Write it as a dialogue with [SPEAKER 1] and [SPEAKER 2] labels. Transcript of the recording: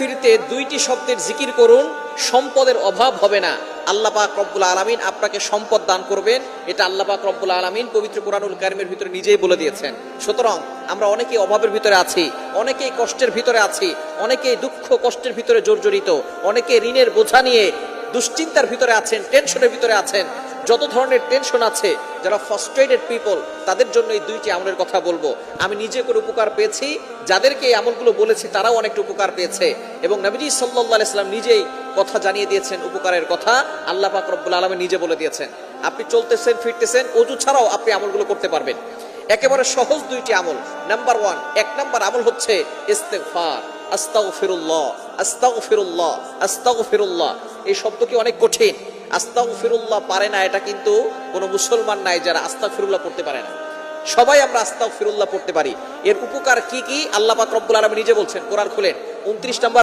[SPEAKER 1] ফিরতে দুইটি শব্দের জিকির করুন, সম্পদের অভাব হবে না। আল্লাহ পাক রব্বুল আলামিন আপনাকে সম্পদ দান করবেন, এটা আল্লাহ পাক রব্বুল আলামিন পবিত্র কোরআনুল কারীমের ভিতরে নিজেই বলে দিয়েছেন। সুতরাং আমরা অনেকেই অভাবের ভিতরে আছি, অনেকেই কষ্টের ভিতরে আছি, অনেকেই দুঃখ কষ্টের ভিতরে জর্জরিত, অনেকে ঋণের বোঝা নিয়ে দুশ্চিন্তার ভিতরে আছেন, টেনশনের ভিতরে আছেন। যত ধরনের টেনশন আছে, যারা ফ্রাস্ট্রেটেড পিপল, তাদের জন্য এই দুইটি আমলের কথা বলবো। আমি নিজে করে উপকার পেয়েছি, যাদেরকে এই আমলগুলো বলেছি তারাও অনেকটা উপকার পেয়েছে, এবং নবীজি সাল্লাল্লাহু আলাইহি সাল্লাম নিজেই কথা জানিয়ে দিয়েছেন উপকারের কথা। আল্লাহ পাক রব্বুল আলামিন নিজে বলে দিয়েছেন। আপনি চলতেছেন ফিরতেছেন, ওযু ছাড়াও আপনি আমলগুলো করতে পারবেন। একেবারে সহজ দুইটি আমল। নাম্বার 1, এক নাম্বার আমল হচ্ছে ইস্তেগফার। আস্তাগফিরুল্লাহ, আস্তাগফিরুল্লাহ, আস্তাগফিরুল্লাহ। এই শব্দ কি অনেক কঠিন? আস্তাগফিরুল্লাহ পারে না এটা কিন্তু কোনো মুসলমান নাই যারা আস্তাগফিরুল্লাহ পড়তে পারে না। সবাই আমরা আস্তাগফিরুল্লাহ পড়তে পারি। এর উপকার কি কি আল্লাহ পাক রব্বুল আলামিন নিজে বলছেন। কোরআন খুলেন 29 নম্বর